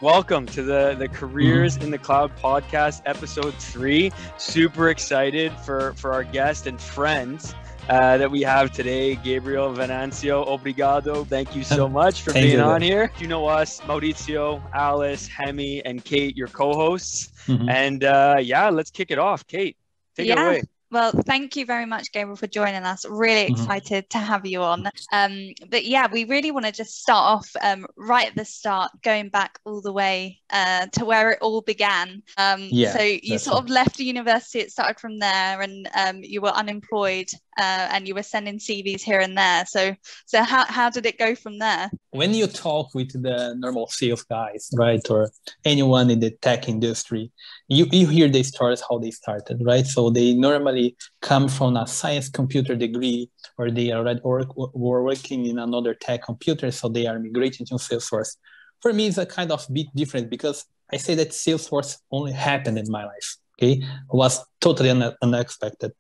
Welcome to the Careers in the Cloud podcast, episode 3. Super excited for our guest and friends that we have today, Gabriel Venancio. Obrigado. Thank you so much for being on here. You know us, Maurizio, Alice, Hemi, and Kate, your co-hosts. And let's kick it off. Kate, take it away. Well, thank you very much, Gabriel, for joining us. Really excited to have you on. But yeah, we really want to just start off right at the start, going back all the way to where it all began. So you sort of left the university, it started from there, and you were unemployed and you were sending CVs here and there. So how did it go from there? When you talk with the normal sales guys, right, or anyone in the tech industry, you hear the stories how they started, right? So they normally come from a science computer degree, or they already were working in another tech computer, so they are migrating to Salesforce. For me, it's a kind of bit different because I say that Salesforce only happened in my life. Okay, it was totally unexpected.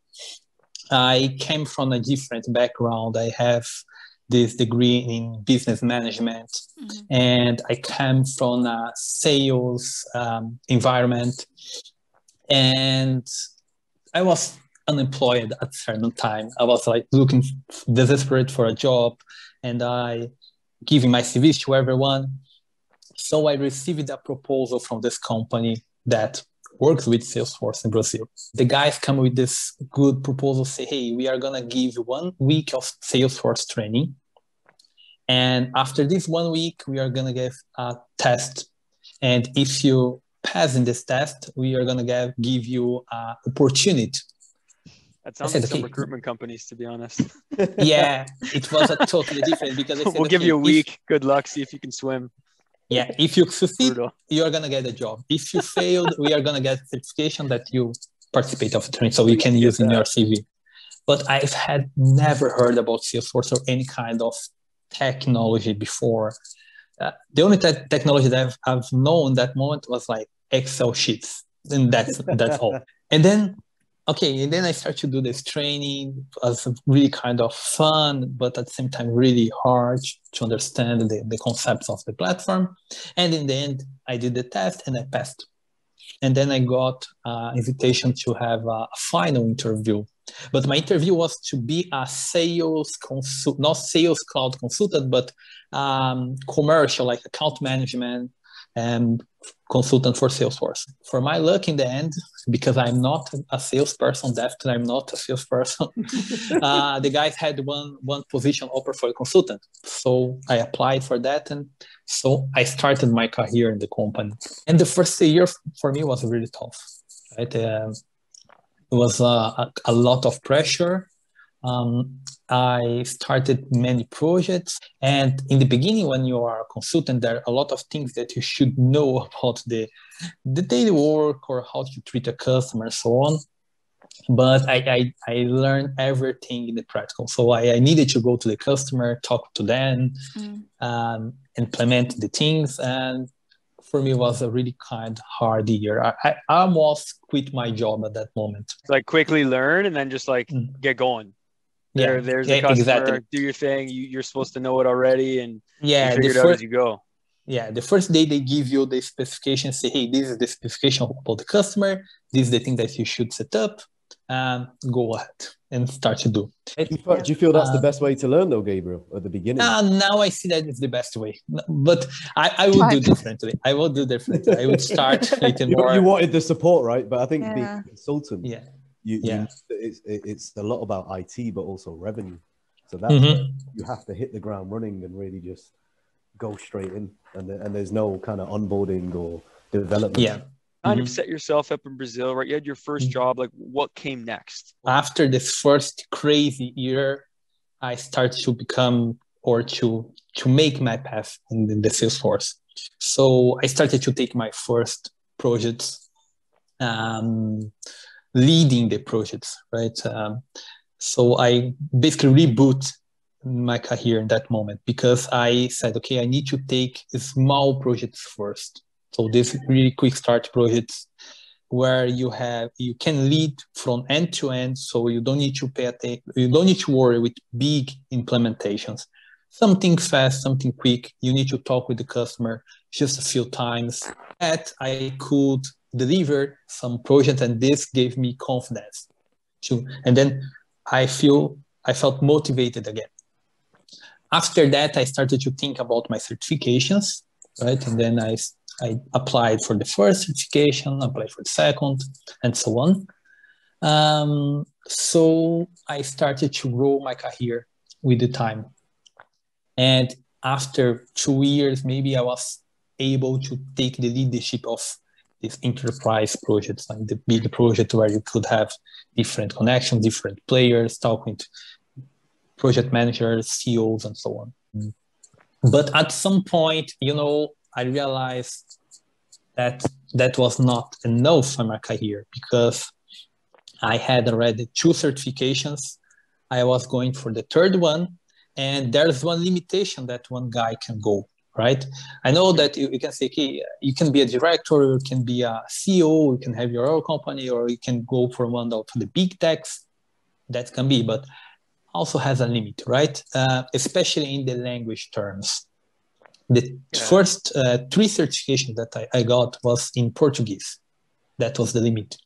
I came from a different background. I have this degree in business management, and I came from a sales environment, and I was unemployed at a certain time. I was like looking desperate for a job, and I giving my CVs to everyone. So I received a proposal from this company that works with Salesforce in Brazil. The guys come with this good proposal, say, hey, we are gonna give you 1 week of Salesforce training. And after this 1 week, we are gonna give a test. And if you pass in this test, we are gonna give you an opportunity. That sounds like some recruitment companies, to be honest. Yeah, it was a totally different because we'll give you a week. Good luck. See if you can swim. Yeah, if you succeed, you're going to get a job. If you failed, we are going to get certification that you participate of the training, so you can use in your CV. But I've had never heard about Salesforce or any kind of technology before. The only technology that I've known that moment was like Excel sheets, and that's all. And then I started to do this training. It was really kind of fun, but at the same time really hard to understand the concepts of the platform. And in the end, I did the test and I passed. And then I got an invitation to have a final interview. But my interview was to be a sales not sales cloud consultant, but commercial, like account management and consultant for Salesforce. For my luck in the end, because I'm not a salesperson, definitely I'm not a salesperson, the guys had one position offer for a consultant. So I applied for that, and so I started my career in the company. And the first year for me was really tough. Right? It was a lot of pressure. I started many projects, and in the beginning, when you are a consultant, there are a lot of things that you should know about the daily work or how to treat a customer and so on. But I learned everything in the practical. So I needed to go to the customer, talk to them, implement the things. And for me, it was a really kind of hard year. I almost quit my job at that moment. Like quickly learn and then just like get going. There's a customer, exactly. Do your thing. You're supposed to know it already, and you figure it out as you go. Yeah, the first day they give you the specification, say, hey, this is the specification about the customer. This is the thing that you should set up. Go ahead and start to do. Do you feel that's the best way to learn, though, Gabriel, at the beginning? Now I see that it's the best way. But I would do differently. I would start making more. You wanted the support, right? But I think being a consultant, it's a lot about IT, but also revenue. So that's you have to hit the ground running and really just go straight in. And there's no kind of onboarding or development. Yeah. Kind of set yourself up in Brazil, right? You had your first job. Like, what came next? After this first crazy year, I started to become or to make my path in the Salesforce. So I started to take my first projects, leading the projects, right? So I basically reboot my career in that moment because I said, okay, I need to take small projects first. So these really quick start projects where you can lead from end to end, so you don't need to worry with big implementations. Something fast, something quick. You need to talk with the customer. just a few times. That I could deliver some project, and this gave me confidence too. And then I felt motivated again. After that, I started to think about my certifications, right? And then I applied for the first certification, applied for the second, and so on. So I started to grow my career with the time. And after 2 years, maybe I was able to take the leadership of these enterprise projects, like the big project where you could have different connections, different players, talking to project managers, CEOs, and so on. But at some point, I realized that that was not enough for my career, because I had already 2 certifications. I was going for the third one, and there's one limitation that one guy can go, right? I know that you can say, okay, you can be a director, you can be a CEO, you can have your own company, or you can go for one of the big techs. That can be, but also has a limit, right? Especially in the language terms. The first 3 certifications that I got was in Portuguese. That was the limit.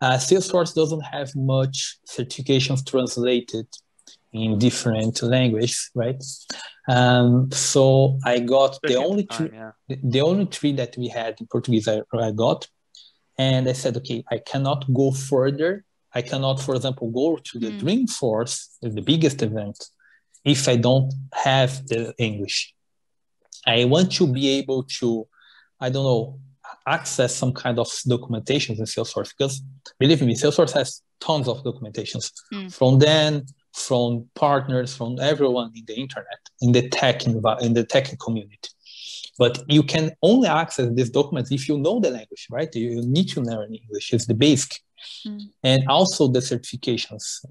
Salesforce doesn't have much certifications translated in different languages, right? So I got the only 3 that we had in Portuguese I got. And I said, okay, I cannot go further. I cannot, for example, go to the Dreamforce, the biggest event, if I don't have the English. I want to be able to, access some kind of documentation in Salesforce, because believe me, Salesforce has tons of documentations from them, from partners, from everyone in the internet, in the tech community. But you can only access these documents if you know the language, right? You need to learn English. It's the basic. And also the certifications.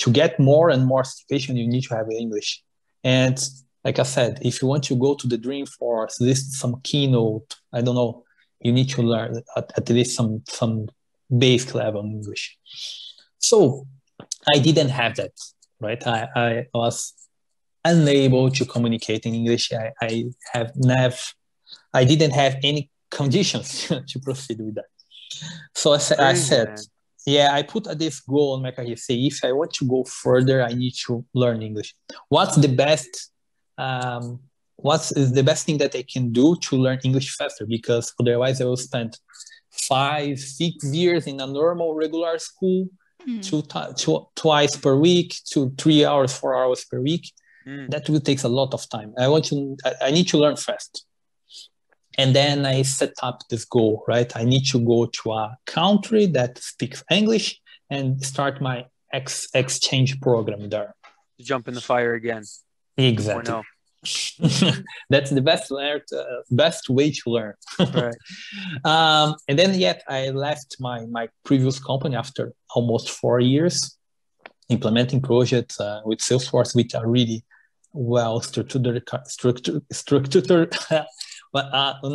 To get more and more certification, you need to have English. And like I said, if you want to go to the Dreamforce, list some keynote, you need to learn at least some basic level in English. So I didn't have that, right? I was unable to communicate in English. I didn't have any conditions to proceed with that. So I said, I put this goal on my career. Say, if I want to go further, I need to learn English. What is the best thing that I can do to learn English faster? Because otherwise I will spend 5-6 years in a normal regular school, twice per week, 3 hours, 4 hours per week. That will take a lot of time. I need to learn fast. And then I set up this goal, right? I need to go to a country that speaks English and start my exchange program there. Jump in the fire again. Exactly. That's the best way to learn. Right. And then I left my previous company after almost 4 years implementing projects with Salesforce, which are really well structured but in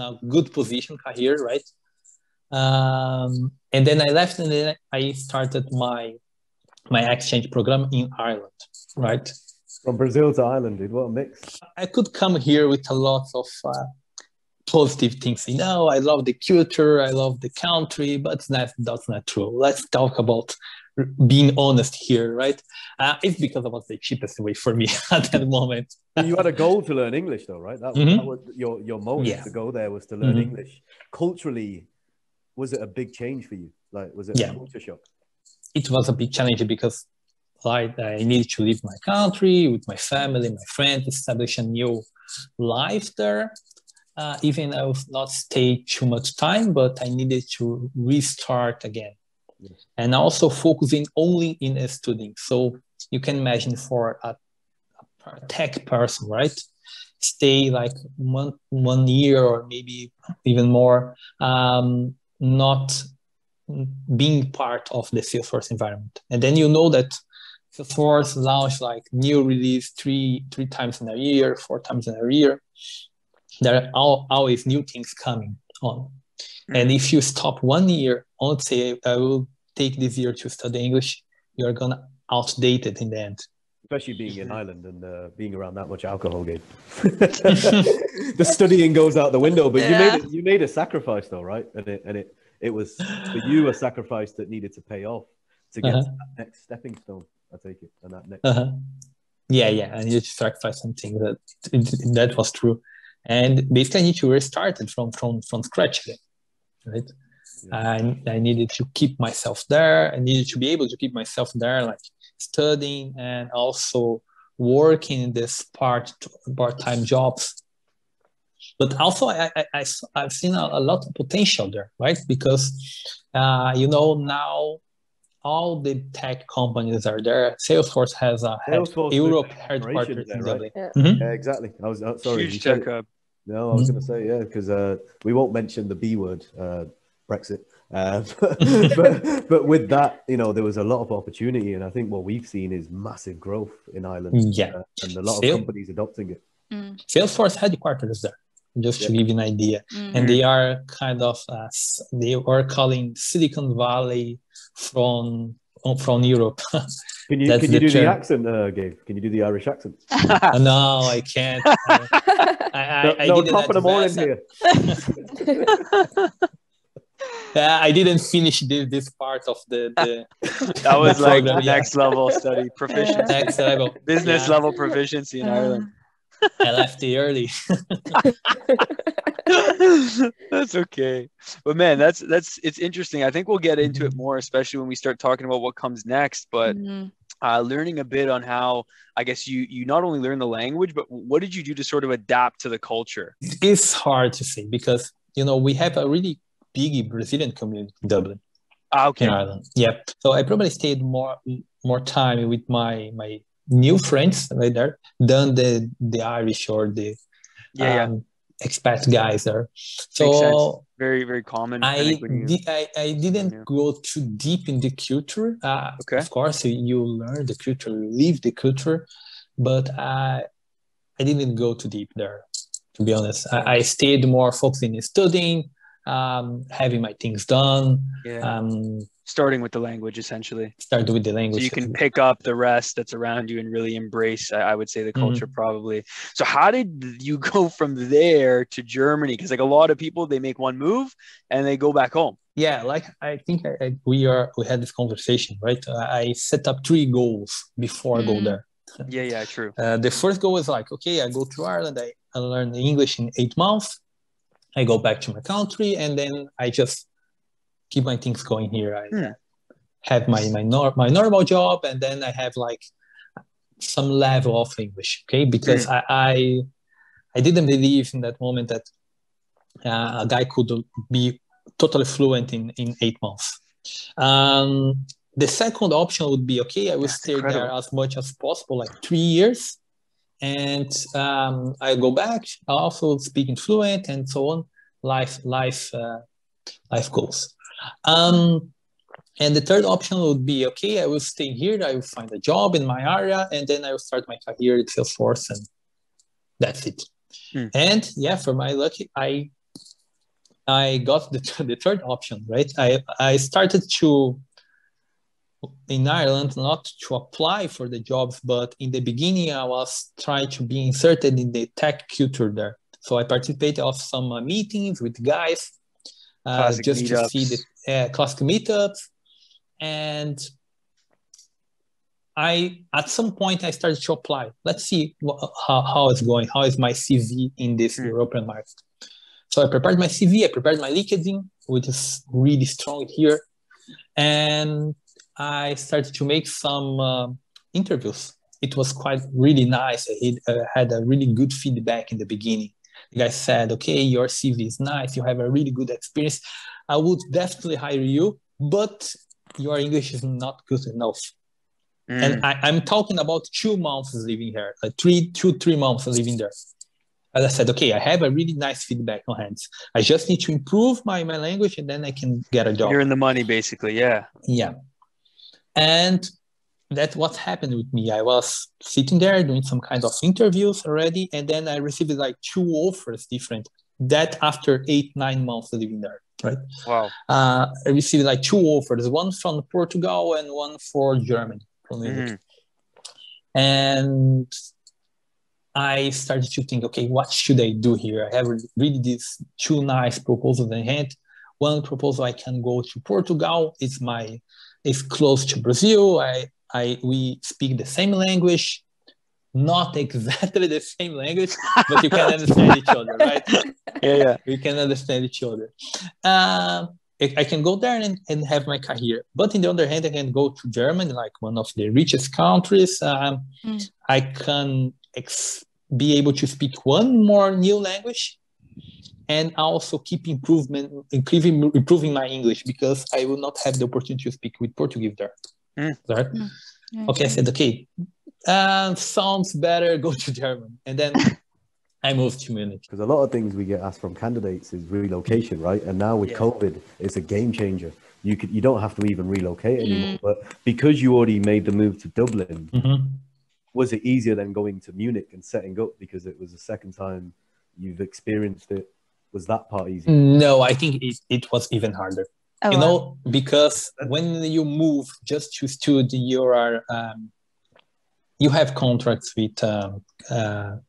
a good position career, right? And then I left, and then I started my exchange program in Ireland, right? From Brazil to Ireland, dude, what a mix. I could come here with a lot of positive things. I love the culture, I love the country, but that's not true. Let's talk about being honest here, right? It's because it was the cheapest way for me at that moment. You had a goal to learn English, though, right? That was your motive to go there, was to learn English. Culturally, was it a big change for you? Like, was it a culture shock? It was a big challenge because I needed to leave my country with my family, my friends, establish a new life there. Even I would not stay too much time, but I needed to restart again. Yes. And also focusing only in studying. So you can imagine for a tech person, right? Stay like one year or maybe even more, not being part of the Salesforce environment. And then that Salesforce launch like new release three times in a year, 4 times in a year. There are always new things coming on. And if you stop 1 year, I would say I will take this year to study English, you're gonna outdate it in the end. especially being in Ireland and being around that much alcohol, Gabe. The studying goes out the window, but you made a sacrifice though, right? And it was for you a sacrifice that needed to pay off to get to that next stepping stone. I take it, and that next. Yeah. I needed to sacrifice something that was true, and basically I need to restart it from scratch again, right? Yeah. I needed to keep myself there. I needed to be able to keep myself there, like studying and also working in this part-time jobs. But also I've seen a lot of potential there, right? Because now all the tech companies are there. Salesforce has a Europe headquarters in Dublin. Right? Yeah, exactly. I was sorry. Huge tech hub. No, I was going to say, yeah, because we won't mention the B word, Brexit. But with that, there was a lot of opportunity. And I think what we've seen is massive growth in Ireland. Yeah. And a lot of companies adopting it. Salesforce headquarters there, just to give you an idea. And they are kind of, they are calling Silicon Valley from Europe. Can you do the accent, Gabe? Can you do the Irish accent? No, I can't. I no didn't topping them all in here. I didn't finish this part of the that was like the next level study proficiency. Next level. Business level proficiency in Ireland. I left it early. That's okay. But man, it's interesting. I think we'll get into it more, especially when we start talking about what comes next. But learning a bit on how, I guess you not only learn the language, but what did you do to sort of adapt to the culture? It's hard to say because, we have a really big Brazilian community in Dublin. Okay. In Ireland. Yeah. So I probably stayed more time with my new friends right there than the Irish or the expat guys there. So very, very common. I didn't go too deep in the culture. Of course, you learn the culture, you live the culture, but I didn't go too deep there, to be honest. I stayed more focusing in studying, having my things done. Yeah. Starting with the language, essentially. Start with the language. So you can pick up the rest that's around you and really embrace, I would say, the culture probably. So how did you go from there to Germany? Because like a lot of people, they make one move and they go back home. Yeah, like I think we had this conversation, right? I set up 3 goals before I go there. Yeah, true. The first goal is like, okay, I go to Ireland, I learn English in 8 months. I go back to my country and then I just keep my things going here. I have my normal job and then I have like some level of English, okay? Because I didn't believe in that moment that a guy could be totally fluent in 8 months. The second option would be, okay, I will stay there as much as possible, like 3 years. And I go back, also speaking fluent and so on. Life goals. And the third option would be, okay, I will stay here, I will find a job in my area, and then I will start my career at Salesforce, and that's it. And yeah, for my lucky, I got the third option, right? I started in Ireland, not to apply for the jobs, but in the beginning, I was trying to be inserted in the tech culture there. So I participated of some meetings with guys, just meetups. To see the classic meetups. And at some point, I started to apply. Let's see how it's going. How is my CV in this European market? So I prepared my CV. I prepared my LinkedIn, which is really strong here. And I started to make some interviews. It was quite really nice. I had a really good feedback in the beginning. The guy said, okay, your CV is nice. You have a really good experience. I would definitely hire you, but your English is not good enough. And I'm talking about 2 months living here, like 3 months living there. And I said, okay, I have a really nice feedback on hands. I just need to improve my language and then I can get a job. You're in the money, basically. Yeah. Yeah. And that's what happened with me. I was sitting there doing some kind of interviews already. And then I received like 2 offers different. That after 8-9 months living there, right? Wow. I received like 2 offers, one from Portugal and one for Germany. And I started to think, okay, what should I do here? I have really these two nice proposals in hand. One proposal, I can go to Portugal. It's close to Brazil. We speak the same language, not exactly the same language, but you can understand each other, right? Yeah. We can understand each other. I can go there and have my career. But on the other hand, I can go to Germany, like one of the richest countries. I can be able to speak one more new language and also keep improving my English, because I will not have the opportunity to speak with Portuguese there. Right? Okay, I said, okay, sounds better, go to German. And then I moved to Munich. Because a lot of things we get asked from candidates is relocation, right? And now with COVID, it's a game changer. You don't have to even relocate anymore. But because you already made the move to Dublin, was it easier than going to Munich and setting up, because it was the second time you've experienced it? Was that part easier? No, I think it was even harder. Because when you move just to study, you have contracts with the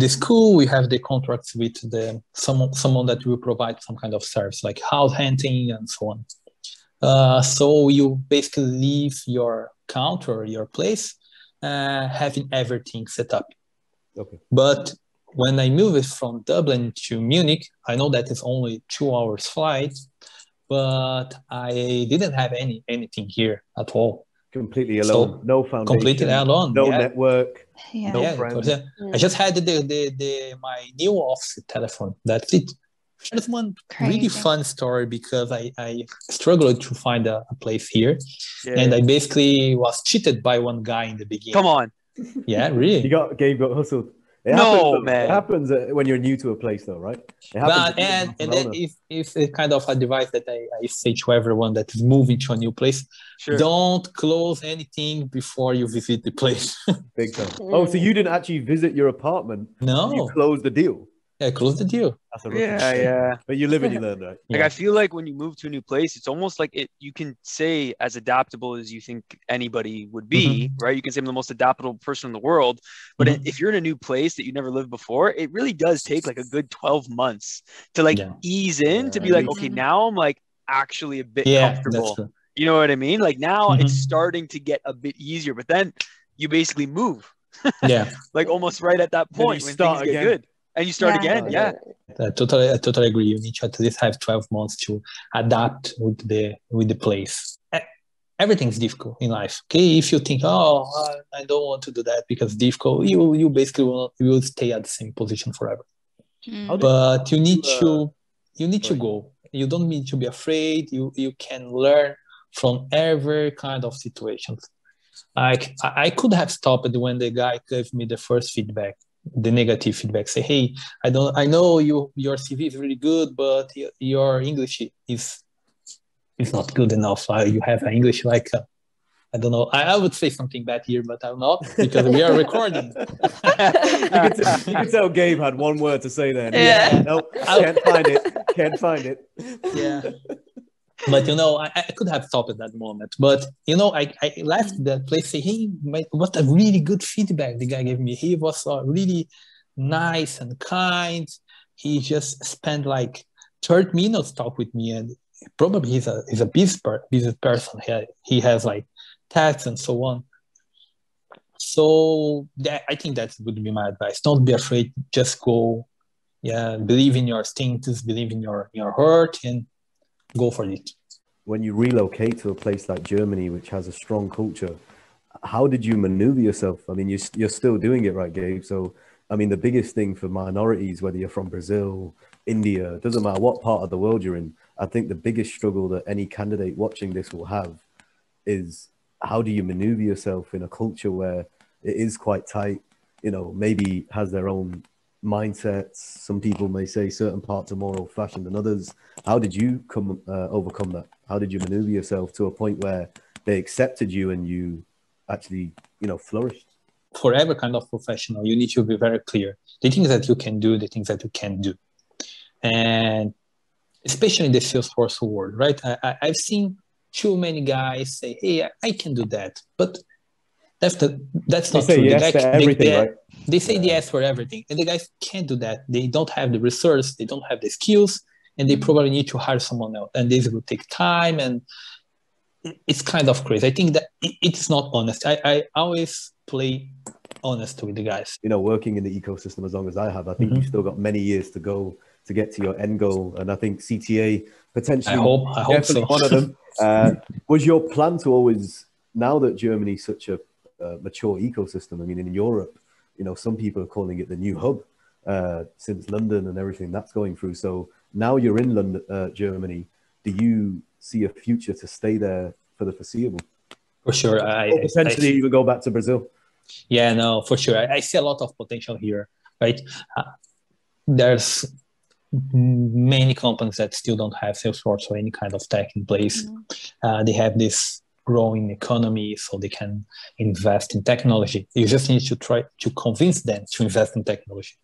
school. We have the contracts with someone that will provide some kind of service, like house hunting and so on. So you basically leave your country or your place having everything set up. Okay. But when I moved from Dublin to Munich, I know that it's only 2 hours flight, but I didn't have anything here at all. Completely alone, so, no foundation, completely alone, no network, no friends. I just had my new office telephone. That's it. There's one really fun story, because I struggled to find a place here, and I basically was cheated by one guy in the beginning. Come on. Yeah, really. Gabe got hustled. It happens when you're new to a place, though, right? And then it's a kind of advice that I say to everyone that is moving to a new place. Sure. Don't close anything before you visit the place. Big time. Oh, so you didn't actually visit your apartment? No. You closed the deal? Yeah, close the deal. That's a yeah. But you live and you learn, right? Like, I feel like when you move to a new place, it's almost like you can say as adaptable as you think anybody would be, right? You can say I'm the most adaptable person in the world. But if you're in a new place that you never lived before, it really does take like a good 12 months to like ease in, to be like, okay, now I'm like actually a bit comfortable. You know what I mean? Like now it's starting to get a bit easier, but then you basically move. Like almost right at that point when things get good. And you start again, I totally agree. You need to at least have 12 months to adapt with the place. Everything's difficult in life. Okay, if you think, I don't want to do that because it's difficult, you basically will stay at the same position forever. But you need to go. You don't need to be afraid. You can learn from every kind of situations. Like I could have stopped when the guy gave me the first feedback. The negative feedback, say, hey, I know your CV is really good, but your English is not good enough. You have an English like I don't know. I would say something bad here, but I'm not, because we are recording. You can tell Gabe had one word to say there. Nope, can't find it. Yeah. But I could have stopped at that moment. But I left that place. Say, hey, what a really good feedback the guy gave me. He was really nice and kind. He just spent like 30 minutes talk with me, and probably he's a business person. He has like tasks and so on. So I think that would be my advice. Don't be afraid. Just go. Yeah, believe in your instincts. Believe in your heart, and go for it. When you relocate to a place like Germany, which has a strong culture, how did you maneuver yourself? I mean, you're still doing it, right, Gabe? So, I mean, the biggest thing for minorities, whether you're from Brazil, India, doesn't matter what part of the world you're in, I think the biggest struggle that any candidate watching this will have is, how do you maneuver yourself in a culture where it is quite tight, maybe has their own mindsets. Some people may say certain parts are more old-fashioned than others. How did you overcome that? How did you maneuver yourself to a point where they accepted you and you actually, flourished? For every kind of professional, you need to be very clear. The things that you can do, the things that you can't do. And especially in the Salesforce world, right? I've seen too many guys say, hey, I can do that. But That's They not say true. yes to everything, right? They say yes for everything, and the guys can't do that. They don't have the resource, they don't have the skills, and they probably need to hire someone else. And this will take time, and it's kind of crazy. I think that it's not honest. I always play honest with the guys. You know, working in the ecosystem as long as I have, I think you've still got many years to go to get to your end goal. And I think CTA potentially, I hope so. One of them. Was your plan to always, now that Germany's such a mature ecosystem, I mean, in Europe, you know, some people are calling it the new hub since London and everything that's going through. So now you're in London, Germany. Do you see a future to stay there for the foreseeable? For sure. Or potentially even go back to Brazil? Yeah, no, for sure. I see a lot of potential here, right? There's many companies that still don't have Salesforce or any kind of tech in place. They have this growing economy, so they can invest in technology. You just need to try to convince them to invest in technology.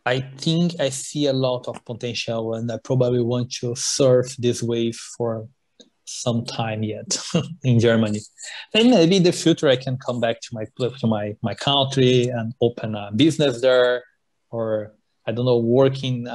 I think I see a lot of potential, and I probably want to surf this wave for some time yet in Germany. And maybe in the future I can come back to my country and open a business there, or I don't know, working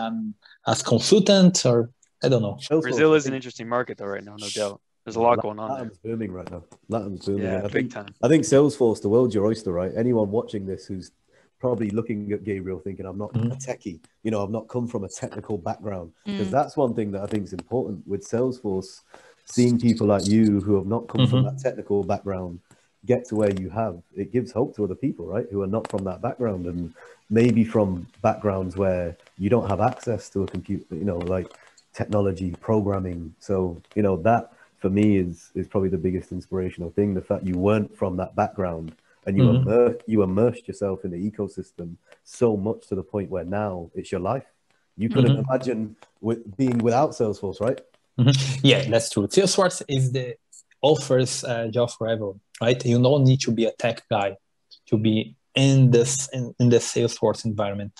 as consultant, or I don't know. Brazil is an interesting market though right now, no doubt. There's a lot going on there. Latin's booming right now. Latin's booming. Yeah, big time. I think Salesforce, the world's your oyster, right? Anyone watching this who's probably looking at Gabriel thinking, I'm not a techie, you know, I've not come from a technical background. Because that's one thing that I think is important with Salesforce, seeing people like you who have not come from that technical background get to where you have, it gives hope to other people, right? Who are not from that background, and maybe from backgrounds where you don't have access to a computer, you know, like technology, programming. So, you know, that for me is probably the biggest inspirational thing. The fact you weren't from that background and you immersed yourself in the ecosystem so much to the point where now it's your life. You couldn't imagine being without Salesforce, right? Yeah, that's true. Salesforce offers a job for everyone, right? You don't need to be a tech guy to be in the Salesforce environment.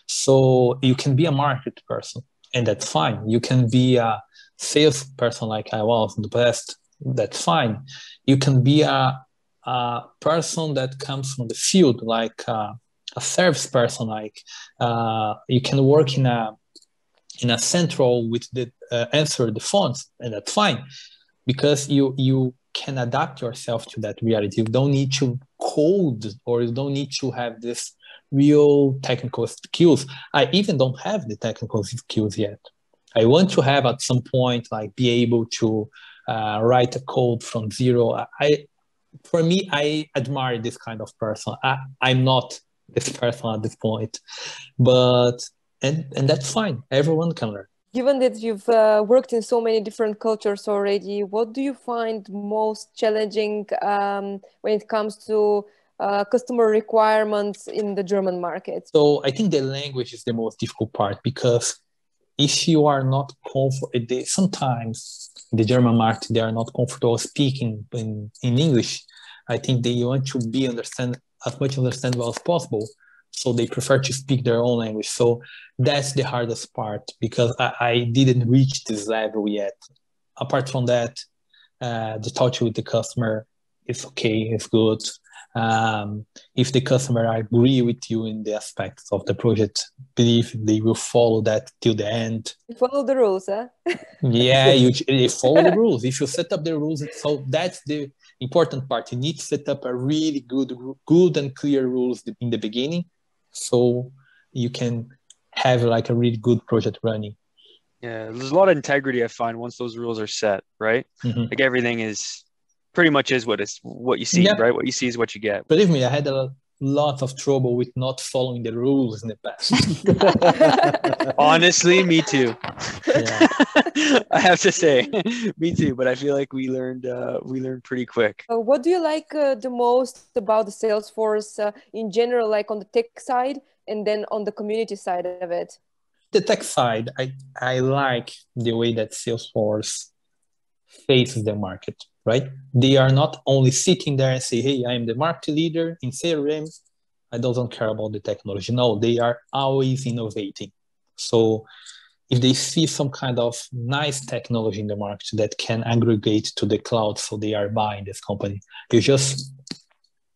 So you can be a market person, and that's fine. You can be a sales person like I was in the past. That's fine. You can be a person that comes from the field, like a service person. Like you can work in a central with the answer the phones, and that's fine, because you can adapt yourself to that reality. You don't need to code, or you don't need to have this real technical skills. I even don't have the technical skills yet. I want to have at some point, like, be able to write a code from zero. For me, I admire this kind of person. I'm not this person at this point, but and that's fine. Everyone can learn. Given that you've worked in so many different cultures already, what do you find most challenging when it comes to customer requirements in the German market? So I think the language is the most difficult part, because if you are not comfortable, sometimes in the German market, they are not comfortable speaking in English. I think they want to be as much understandable as possible. So they prefer to speak their own language. So that's the hardest part, because I didn't reach this level yet. Apart from that, the touch with the customer is okay, it's good. If the customer agree with you in the aspects of the project, believe they will follow that till the end. You follow the rules, huh? Yeah, they follow the rules. If you set up the rules, so that's the important part. You need to set up a really good and clear rules in the beginning, so you can have like a really good project running. Yeah, there's a lot of integrity, I find, once those rules are set, right? Like everything is pretty much is what you see, right? What you see is what you get. Believe me, I had a lot of trouble with not following the rules in the past. Honestly, me too. Yeah. I have to say, me too. But I feel like we learned pretty quick. What do you like the most about the Salesforce in general, like on the tech side, and then on the community side of it? The tech side, I like the way that Salesforce faces the market, right? They are not only sitting there and say, hey, I'm the market leader in CRM, I don't care about the technology. No, they are always innovating. So if they see some kind of nice technology in the market that can aggregate to the cloud, so they are buying this company, you just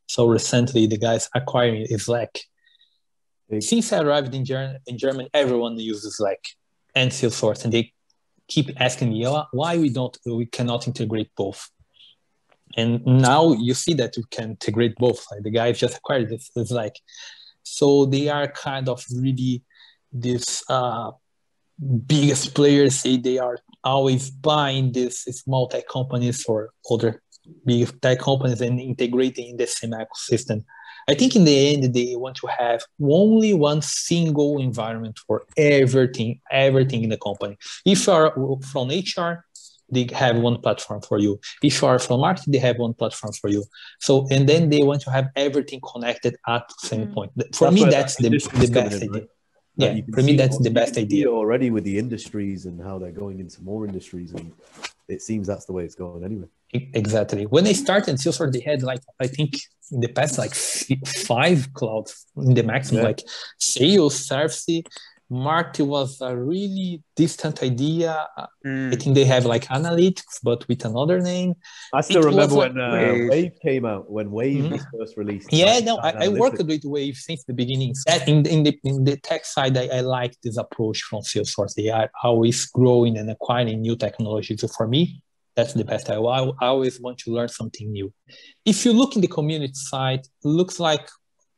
So recently, the guys acquiring Slack. Since I arrived in Germany, everyone uses Slack and Salesforce, and they keep asking me why we cannot integrate both. And now you see that we can integrate both. Like the guys just acquired this Slack, so they are kind of really this biggest players. Say they are always buying these small tech companies or other big tech companies and integrating in the same ecosystem. I think in the end, they want to have only one single environment for everything in the company. If you are from HR, they have one platform for you. If you are from marketing, they have one platform for you. So, and then they want to have everything connected at the same point. For me, that's the best idea. Right? Yeah, for me, that's the best idea. Already with the industries and how they're going into more industries, and it seems that's the way it's going anyway. Exactly. When they started Salesforce, they had I think in the past 5 clouds in the maximum, like sales, service, marketing was a really distant idea. I think they have analytics, but with another name. I still remember when Wave came out, when Wave was first released. Yeah, no, I worked with Wave since the beginning. In the tech side, I like this approach from Salesforce. They are always growing and acquiring new technology. So for me, that's the best. I always want to learn something new. If you look in the community side, it looks like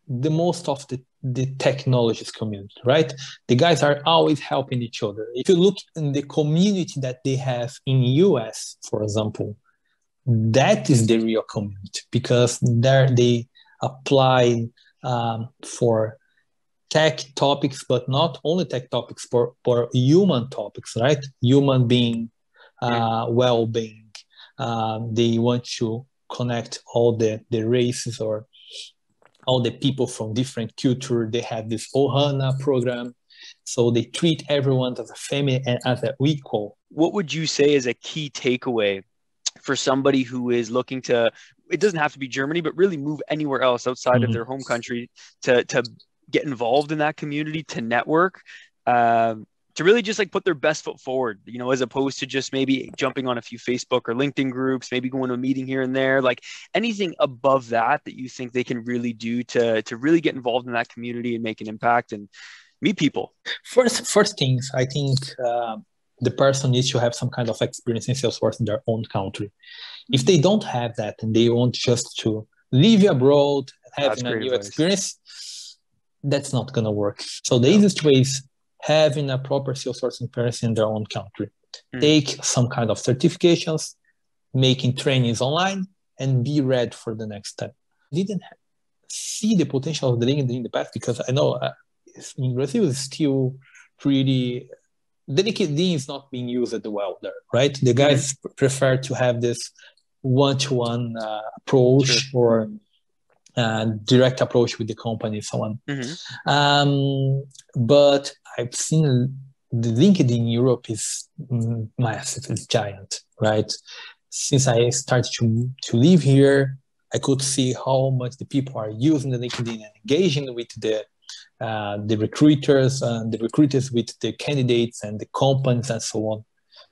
the most of the technologies community, right? The guys are always helping each other. If you look in the community that they have in US, for example, that is the real community, because there they apply for tech topics, but not only tech topics, for human topics, right? Human being, well-being. They want to connect all the races or all the people from different culture. They have this Ohana program. So they treat everyone as a family and as an equal. What would you say is a key takeaway for somebody who is looking to, it doesn't have to be Germany, but really move anywhere else outside of their home country to get involved in that community, to network, to really just put their best foot forward, as opposed to just maybe jumping on a few Facebook or LinkedIn groups, maybe going to a meeting here and there, anything above that you think they can really do to really get involved in that community and make an impact and meet people? First things, I think the person needs to have some kind of experience in Salesforce in their own country. If they don't have that and they want just to live abroad, having a new experience, that's not going to work. So the easiest way is having a proper Salesforce experience in their own country. Take some kind of certifications, making trainings online, and be ready for the next step. Didn't see the potential of the LinkedIn in the past, because I know in Brazil it's still pretty... The LinkedIn is not being used well there, right? The guys prefer to have this one-to-one approach or direct approach with the company and so on. But I've seen the LinkedIn in Europe is massive, it's giant, right? Since I started to live here, I could see how much the people are using the LinkedIn and engaging with the recruiters and the recruiters with the candidates and the companies and so on.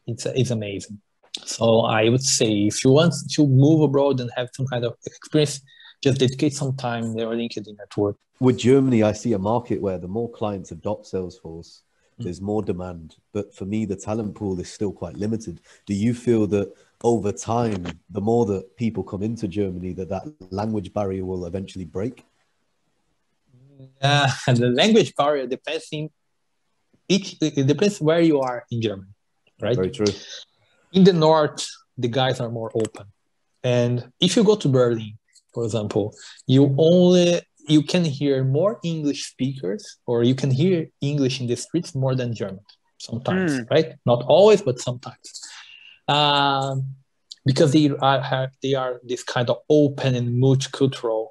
It's amazing. So I would say if you want to move abroad and have some kind of experience, just dedicate some time in their LinkedIn network. With Germany, I see a market where the more clients adopt Salesforce, there's more demand. But for me, the talent pool is still quite limited. Do you feel that over time, the more that people come into Germany, that language barrier will eventually break? The language barrier depends it depends where you are in Germany, right? Very true. In the north, the guys are more open. And if you go to Berlin, for example, you can hear more English speakers, or you can hear English in the streets more than German sometimes, right? Not always, but sometimes. Because they are this kind of open and multicultural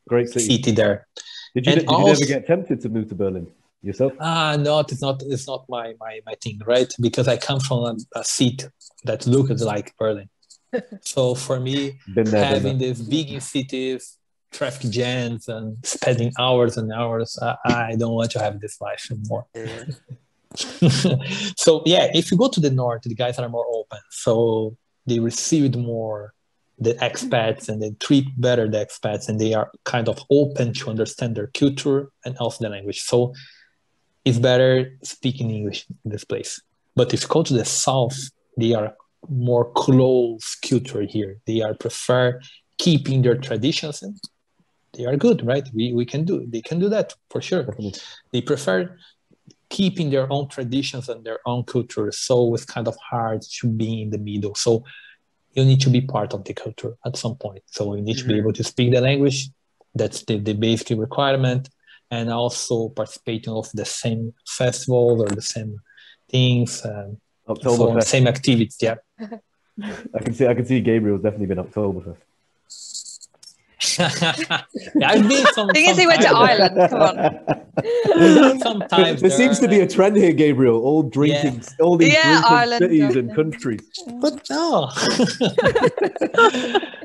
great city there. Did you ever get tempted to move to Berlin yourself? No, it's not my thing, right? Because I come from a city that looks like Berlin. So for me, having these big cities, traffic jams, and spending hours and hours, I don't want to have this life anymore. So yeah, if you go to the north, the guys are more open. So they received more the expats and they treat better the expats, and they are kind of open to understand their culture and also the language. So it's better speaking English in this place. But if you go to the south, they are more close culture here. They are prefer keeping their traditions, and they are good, right? They can do that for sure. They prefer keeping their own traditions and their own culture. So it's kind of hard to be in the middle. So you need to be part of the culture at some point. So you need to be able to speak the language. That's the basic requirement. And also participating of the same festivals or the same things. So same activities, yeah. I can see Gabriel's definitely been Oktoberfest. I've been I think he went to Ireland. Come on. Sometimes there seems to be a trend here, Gabriel. All drinking, all these drinking Ireland, cities and countries. But no,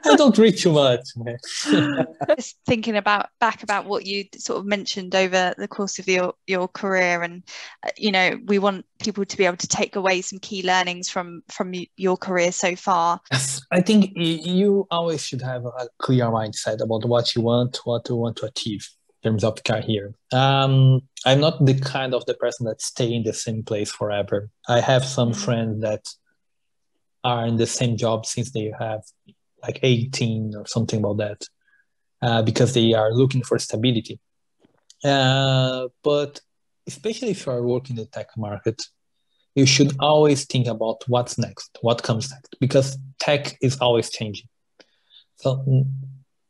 I don't drink too much. Just thinking back about what you sort of mentioned over the course of your career, and we want people to be able to take away some key learnings from your career so far. I think you always should have a clear mindset about what you want to achieve in terms of career. I'm not the kind of the person that stay in the same place forever. I have some friends that are in the same job since they have like 18 or something about that, because they are looking for stability. But especially if you are working in the tech market, you should always think about what's next, what comes next, because tech is always changing. So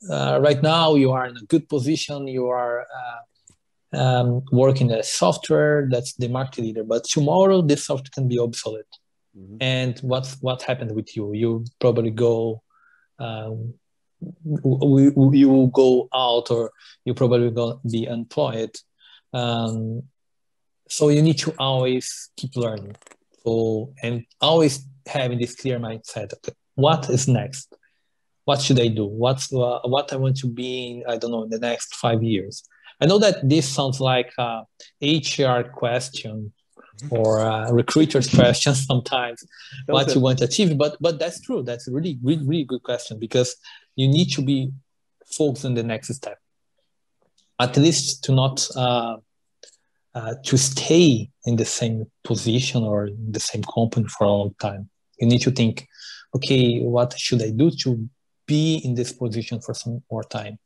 right now you are in a good position, you are working as software, that's the market leader, but tomorrow this software can be obsolete. And what happened with you? You probably go, you will go out, or you probably will be unemployed. So you need to always keep learning. So, and always having this clear mindset. Okay, what is next? What should I do? What I want to be in, I don't know, in the next 5 years. I know that this sounds like a HR question or a recruiter's question sometimes, what you want to achieve, but that's true. That's a really, really, really good question, because you need to be focused on the next step. At least to not to stay in the same position or in the same company for a long time. You need to think, okay, what should I do to be in this position for some more time?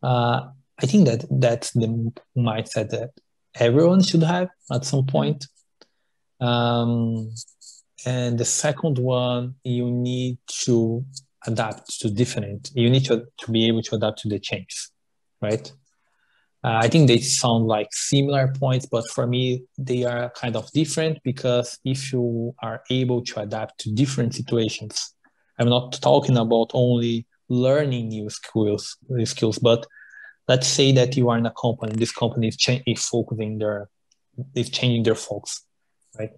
I think that's the mindset that everyone should have at some point. And the second one, you need to adapt to different. You need to be able to adapt to the changes, right? I think they sound like similar points, but for me, they are kind of different, because if you are able to adapt to different situations, I'm not talking about only learning new skills, but let's say that you are in a company, this company is changing their focus, right?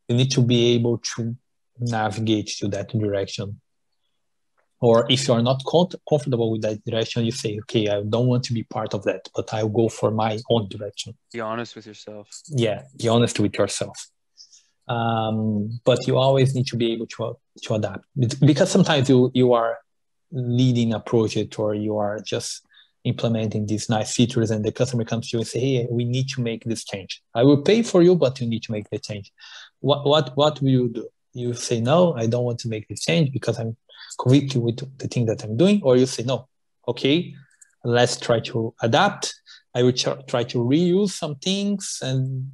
You need to be able to navigate to that direction. Or if you are not comfortable with that direction, you say, okay, I don't want to be part of that, but I'll go for my own direction. Be honest with yourself. Yeah, be honest with yourself. But you always need to be able to adapt, because sometimes you are leading a project, or you are just implementing these nice features, and the customer comes to you and say, hey, we need to make this change. I will pay for you, but you need to make the change. What will you do? You say, no, I don't want to make this change because I'm convicted with the thing that I'm doing. Or you say, no, okay, let's try to adapt. I will try to reuse some things, and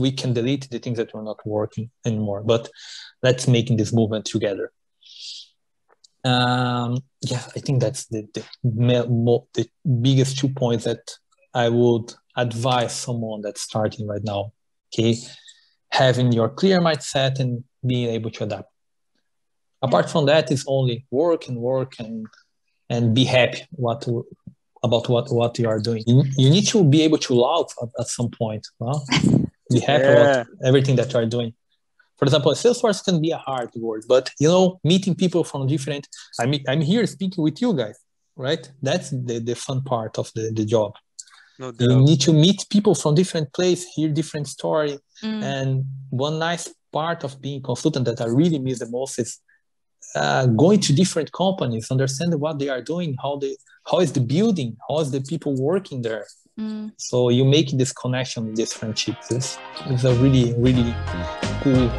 we can delete the things that are not working anymore, but let's make this movement together. Yeah, I think that's the biggest 2 points that I would advise someone that's starting right now. Okay, having your clear mindset and being able to adapt. Apart from that, it's only work and be happy about what you are doing. You need to be able to laugh at some point. Huh? Be happy about everything that you are doing. For example, Salesforce can be a hard word, but meeting people from different. I'm here speaking with you guys, right? That's the fun part of the job. No doubt. You need to meet people from different places, hear different story. And one nice part of being consultant that I really miss the most is going to different companies, understand what they are doing, how is the building, how is the people working there. So you make this connection, this friendships. It's a really, really cool